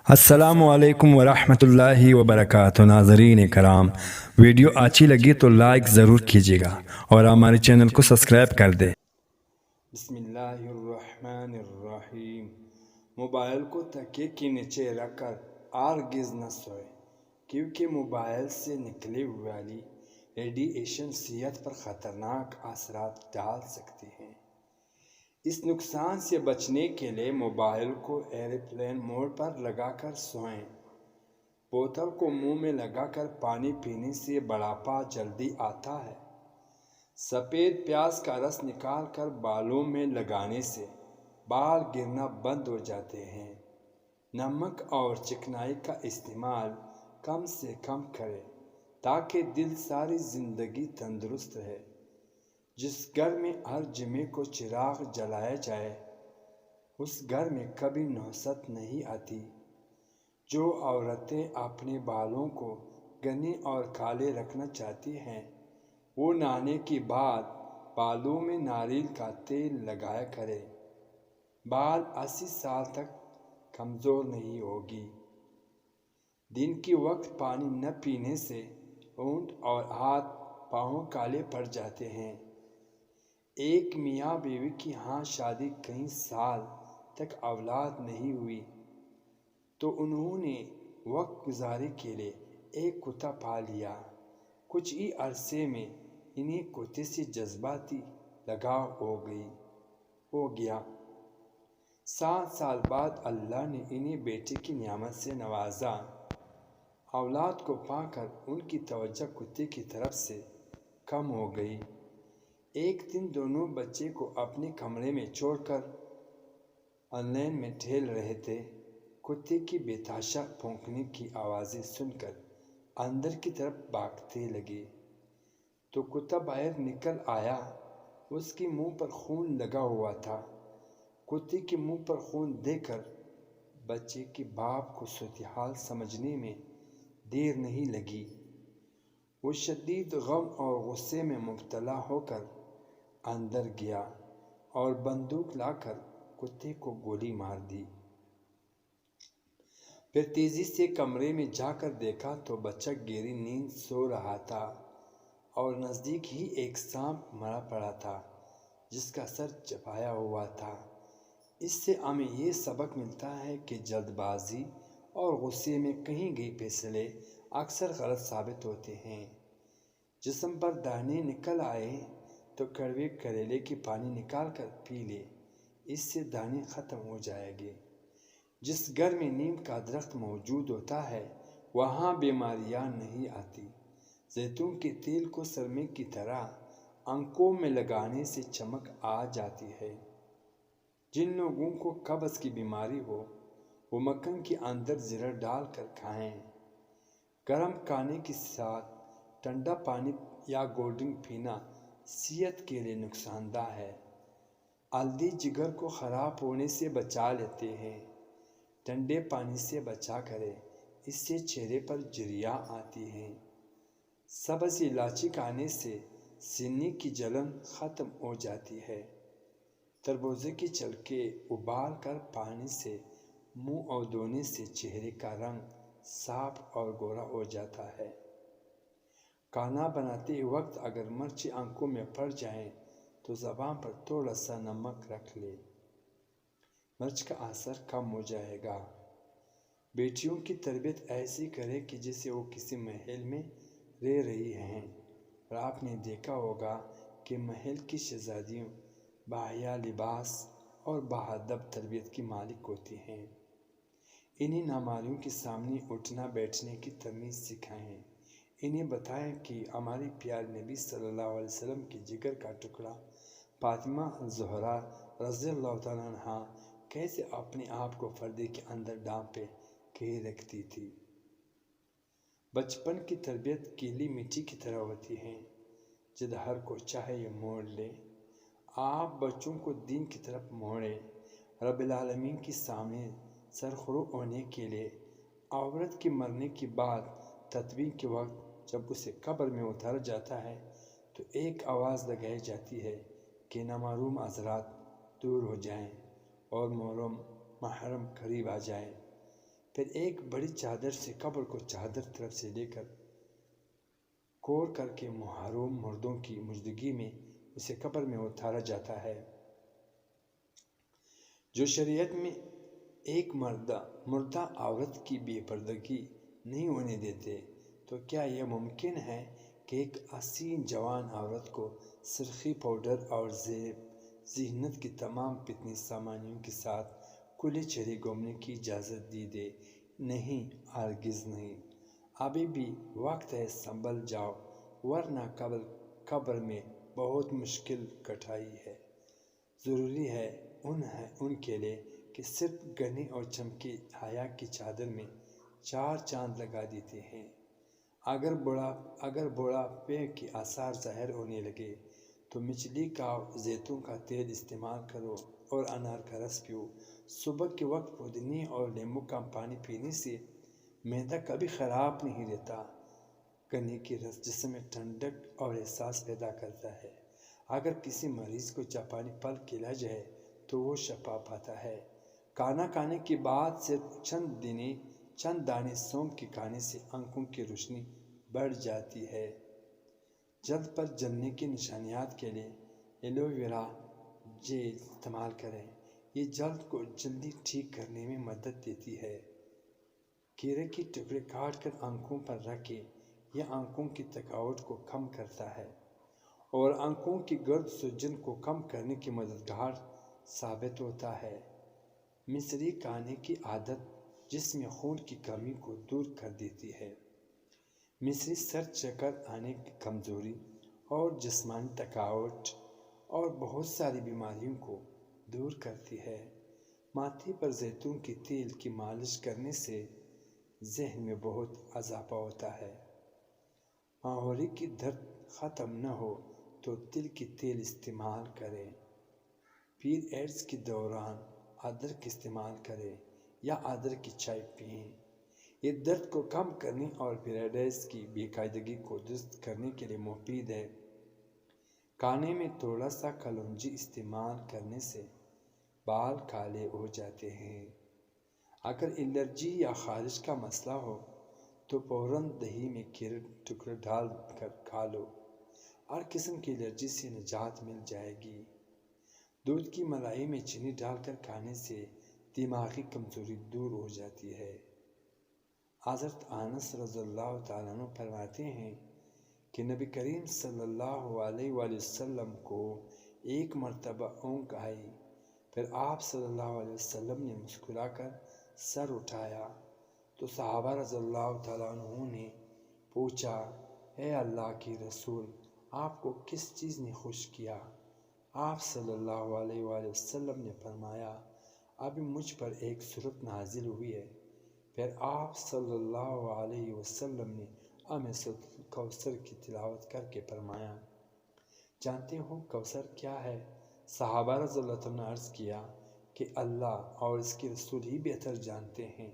السلام علیکم ورحمۃ اللہ وبرکاتہ ناظرین کرام، ویڈیو اچھی لگی تو لائک ضرور کیجیے گا اور ہمارے چینل کو سبسکرائب کر دیں۔ بسم اللہ الرحمن الرحیم۔ موبائل کو تکیے کے نیچے رکھ کر ہرگز نہ سوئے، کیونکہ موبائل سے نکلنے والی ریڈیئیشن صحت پر خطرناک اثرات ڈال سکتی ہیں۔ اس نقصان سے بچنے کے لیے موبائل کو ایئرپلین موڈ پر لگا کر سوئیں۔ بوتل کو منہ میں لگا کر پانی پینے سے بڑھاپا جلدی آتا ہے۔ سفید پیاز کا رس نکال کر بالوں میں لگانے سے بال گرنا بند ہو جاتے ہیں۔ نمک اور چکنائی کا استعمال کم سے کم کریں تاکہ دل ساری زندگی تندرست رہے۔ جس گھر میں ہر جمعے کو چراغ جلایا جائے اس گھر میں کبھی نحوست نہیں آتی۔ جو عورتیں اپنے بالوں کو گھنے اور کالے رکھنا چاہتی ہیں وہ نہانے کے بعد بالوں میں ناریل کا تیل لگایا کرے۔ بال 80 سال تک کمزور نہیں ہوگی۔ دن کے وقت پانی نہ پینے سے ہونٹ اور ہاتھ پاؤں کالے پڑ جاتے ہیں۔ ایک میاں بیوی کی ہاں شادی کئی سال تک اولاد نہیں ہوئی تو انہوں نے وقت گزاری کے لیے ایک کتا پال لیا۔ کچھ ہی عرصے میں انہیں کتے سے جذباتی لگاؤ ہو گیا۔ 7 سال بعد اللہ نے انہیں بیٹے کی نعمت سے نوازا۔ اولاد کو پا کر ان کی توجہ کتے کی طرف سے کم ہو گئی۔ ایک دن دونوں بچے کو اپنے کمرے میں چھوڑ کر آنگن میں ٹہل رہے تھے۔ کتے کی بے تحاشا بھونکنے کی آوازیں سن کر اندر کی طرف بھاگنے لگے تو کتا باہر نکل آیا۔ اس کے منہ پر خون لگا ہوا تھا۔ کتے کے منہ پر خون دیکھ کر بچے کے باپ کو صورتحال سمجھنے میں دیر نہیں لگی۔ وہ شدید غم اور غصے میں مبتلا ہو کر اندر گیا اور بندوق لا کر کتے کو گولی مار دی۔ پھر تیزی سے کمرے میں جا کر دیکھا تو بچہ گہری نیند سو رہا تھا اور نزدیک ہی ایک سانپ مرا پڑا تھا جس کا سر چبایا ہوا تھا۔ اس سے ہمیں یہ سبق ملتا ہے کہ جلد بازی اور غصے میں کیے گئے فیصلے اکثر غلط ثابت ہوتے ہیں۔ جسم پر دانے نکل آئے تو کڑوے کریلے کی پانی نکال کر پی لے، اس سے دانے ختم ہو جائیں گے۔ جس گھر میں نیم کا درخت موجود ہوتا ہے وہاں بیماریاں نہیں آتی۔ زیتون کے تیل کو سرمے کی طرح آنکھوں میں لگانے سے چمک آ جاتی ہے۔ جن لوگوں کو قبض کی بیماری ہو وہ مکھن کے اندر زیرہ ڈال کر کھائیں۔ گرم کھانے کے ساتھ ٹھنڈا پانی یا کولڈ ڈرنک پینا صحت کے لیے نقصان دہ ہے۔ ہلدی جگر کو خراب ہونے سے بچا لیتے ہیں۔ ٹھنڈے پانی سے بچا کریں، اس سے چہرے پر جھریاں آتی ہیں۔ سبز الائچی کھانے سے سینے کی جلن ختم ہو جاتی ہے۔ تربوز کے چھلکے ابال کر پانی سے منہ دھونے سے چہرے کا رنگ صاف اور گورا ہو جاتا ہے۔ کھانا بناتے وقت اگر مرچیں آنکھوں میں پڑ جائیں تو زبان پر تھوڑا سا نمک رکھ لیں، مرچ کا اثر کم ہو جائے گا۔ بیٹیوں کی تربیت ایسی کرے کہ جیسے وہ کسی محل میں رہ رہی ہیں، اور آپ نے دیکھا ہوگا کہ محل کی شہزادیاں باحیا لباس اور باادب تربیت کی مالک ہوتی ہیں۔ انہیں نامحرموں کے سامنے اٹھنا بیٹھنے کی تمیز سکھائیں۔ انہیں بتائیں کہ ہمارے پیارے نبی صلی اللہ علیہ وسلم کی جگر کا ٹکڑا فاطمہ الزہرا رضی اللہ تعالیٰ عنہا کیسے اپنے آپ کو پردے کے اندر ڈھانپے کے رکھتی تھی۔ بچپن کی تربیت گیلی مٹی کی طرح ہوتی ہے، جدھر کو چاہے یہ موڑ لے۔ آپ بچوں کو دین کی طرف موڑیں۔ رب العالمین کے سامنے سرخرو ہونے کے لیے عورت کے مرنے کے بعد تدفین کے وقت جب اسے قبر میں اتارا جاتا ہے تو ایک آواز لگائی جاتی ہے کہ نامحرم حضرات دور ہو جائیں اور محرم قریب آ جائیں۔ پھر ایک بڑی چادر سے قبر کو چادر طرف سے لے کر کور کر کے محروم مردوں کی موجودگی میں اسے قبر میں اتارا جاتا ہے۔ جو شریعت میں ایک مردہ عورت کی بے پردگی نہیں ہونے دیتے، تو کیا یہ ممکن ہے کہ ایک حسین جوان عورت کو سرخی پاؤڈر اور زینت کی تمام فتنی سامانیوں کے ساتھ کھلے چہرے گھومنے کی اجازت دی دے؟ نہیں، ہرگز نہیں۔ ابھی بھی وقت ہے، سنبھل جاؤ، ورنہ قبر میں بہت مشکل کٹائی ہے۔ ضروری ہے ان کے لیے کہ صرف گھنے اور چمکے حیا کی چادر میں 4 چاند لگا دیتے ہیں۔ اگر بڑھاپے کے آثار ظاہر ہونے لگے تو مچھلی کا زیتون کا تیل استعمال کرو اور انار کا رس پیو۔ صبح کے وقت پودینے اور لیموں کا پانی پینے سے معدہ کبھی خراب نہیں رہتا۔ گنے کی رس جسم میں ٹھنڈک اور احساس پیدا کرتا ہے۔ اگر کسی مریض کو جاپانی پھل کھلایا جائے تو وہ شفا پاتا ہے۔ کھانا کھانے کے بعد صرف چند دانے سونف کے کھانے سے آنکھوں کی روشنی بڑھ جاتی ہے۔ جلد پر جلنے کی نشانیات کے لیے ایلو ویرا جیل استعمال کریں۔ یہ جلد کو جلدی ٹھیک کرنے میں مدد دیتی ہے۔ کیرے کے ٹکڑے کاٹ کر آنکھوں پر رکھیں۔ یہ آنکھوں کی تھکاوٹ کو کم کرتا ہے اور آنکھوں کی گرد سوجن کو کم کرنے کی مددگار ثابت ہوتا ہے۔ مصری کھانے کی عادت جسم میں خون کی کمی کو دور کر دیتی ہے۔ مصری سر چکر آنے کی کمزوری اور جسمانی تھکاوٹ اور بہت ساری بیماریوں کو دور کرتی ہے۔ ماتھے پر زیتون کے تیل کی مالش کرنے سے ذہن میں بہت اضافہ ہوتا ہے۔ ماہوری کی درد ختم نہ ہو تو تل کے تیل استعمال کریں۔ پیریڈز کے دوران ادرک استعمال کریں یا ادرک کی چائے پئیں۔ یہ درد کو کم کرنے اور پیریڈز کی بے قاعدگی کو درست کرنے کے لیے مفید ہے۔ کھانے میں تھوڑا سا کلونجی استعمال کرنے سے بال کالے ہو جاتے ہیں۔ اگر الرجی یا خارش کا مسئلہ ہو تو فوراً دہی میں کیرے ٹکڑے ڈال کر کھا لو۔ ہر قسم کی الرجی سے نجات مل جائے گی۔ دودھ کی ملائی میں چینی ڈال کر کھانے سے دماغی کمزوری دور ہو جاتی ہے۔ حضرت انس رضی اللہ تعالیٰ عنہ فرماتے ہیں کہ نبی کریم صلی اللہ علیہ وآلہ وسلم کو ایک مرتبہ اونگ آئی، پھر آپ صلی اللہ علیہ وسلم نے مسکرا کر سر اٹھایا تو صحابہ رضی اللہ تعالیٰ عنہ نے پوچھا، اے اللہ کے رسول، آپ کو کس چیز نے خوش کیا؟ آپ صلی اللہ علیہ وآلہ وسلم نے فرمایا، ابھی مجھ پر ایک سورت نازل ہوئی ہے۔ پھر آپ صلی اللہ علیہ وسلم نے سورۃ کوثر کی تلاوت کر کے فرمایا، جانتے ہو کوثر کیا ہے؟ صحابہ رضی اللہ عنہ نے عرض کیا کہ اللہ اور اس کے رسول ہی بہتر جانتے ہیں۔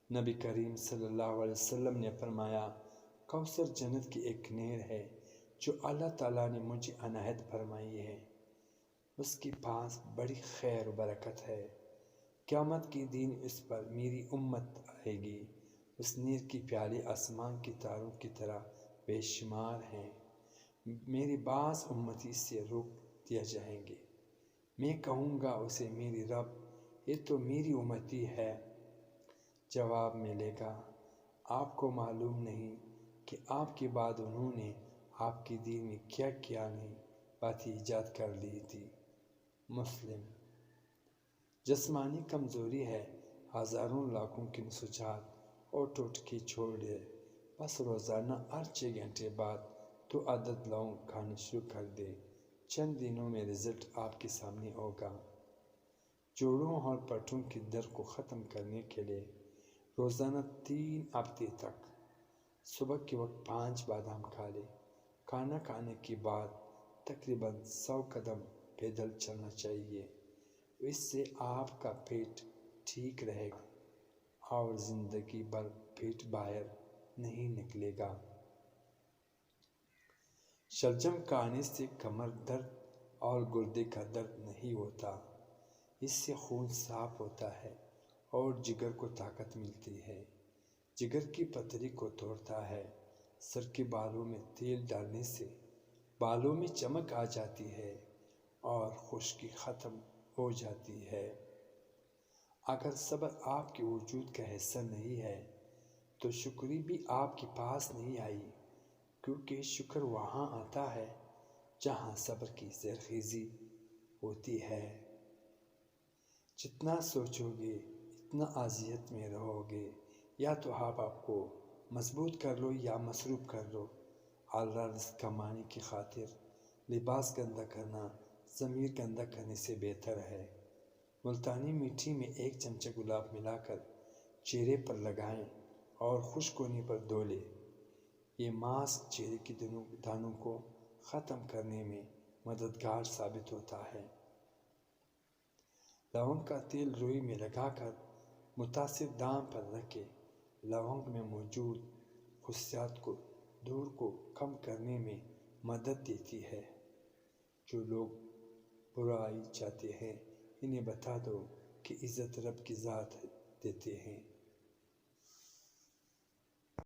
نبی کریم صلی اللہ علیہ وسلم نے فرمایا، کوثر جنت کی ایک نہر ہے جو اللہ تعالیٰ نے مجھے عنایت فرمائی ہے۔ اس کے پاس بڑی خیر و برکت ہے۔ قیامت کے دن اس پر میری امت آئے گی۔ اس نہر کی پیالے آسمان کے تاروں کی طرح بے شمار ہیں۔ میرے بعض امتی سے روک دیا جائیں گے۔ میں کہوں گا اسے، میری رب، یہ تو میری امتی ہے۔ جواب ملے گا، آپ کو معلوم نہیں کہ آپ کے بعد انہوں نے آپ کے دین میں کیا کیا نہیں باتیں ایجاد کر لی تھی۔ مسلم۔ جسمانی کمزوری ہے، ہزاروں لاکھوں کی نسوچات اور ٹوٹکے چھوڑ دے، بس روزانہ ہر 6 گھنٹے بعد 2 عدد لونگ کھانا شروع کر دے، چند دنوں میں رزلٹ آپ کے سامنے ہوگا۔ جوڑوں اور پٹھوں کے درد کو ختم کرنے کے لیے روزانہ 3 ہفتے تک صبح کے وقت 5 بادام کھا لیں۔ کھانا کھانے کے بعد تقریباً 100 قدم پیدل چلنا چاہیے۔ اس سے آپ کا پیٹ ٹھیک رہے گا اور زندگی بھر پیٹ باہر نہیں نکلے گا۔ شلجم کھانے سے کمر درد اور گردے کا درد نہیں ہوتا۔ اس سے خون صاف ہوتا ہے اور جگر کو طاقت ملتی ہے۔ جگر کی پتری کو توڑتا ہے۔ سر کے بالوں میں تیل ڈالنے سے بالوں میں چمک آ جاتی ہے اور خشکی ختم ہو جاتی ہے۔ اگر صبر آپ کے وجود کا حصہ نہیں ہے تو شکری بھی آپ کے پاس نہیں آئی، کیونکہ شکر وہاں آتا ہے جہاں صبر کی زرخیزی ہوتی ہے۔ جتنا سوچو گے اتنا اذیت میں رہو گے۔ یا تو آپ کو مضبوط کر لو یا مصروف کر لو۔ اعلیٰ رزق کمانے کی خاطر لباس گندا کرنا ضمیر گندا کرنے سے بہتر ہے۔ ملتانی مٹی میں 1 چمچہ گلاب ملا کر چہرے پر لگائیں اور خشک ہونے پر دھو لیں۔ یہ ماسک چہرے کے دانوں کو ختم کرنے میں مددگار ثابت ہوتا ہے۔ لونگ کا تیل روئی میں لگا کر متاثر دام پر رکھیں۔ لونگ میں موجود خصوصیات کو دور کو کم کرنے میں مدد دیتی ہے۔ جو لوگ برائی چاہتے ہیں انہیں بتا دو کہ عزت رب کی ذات دیتے ہیں۔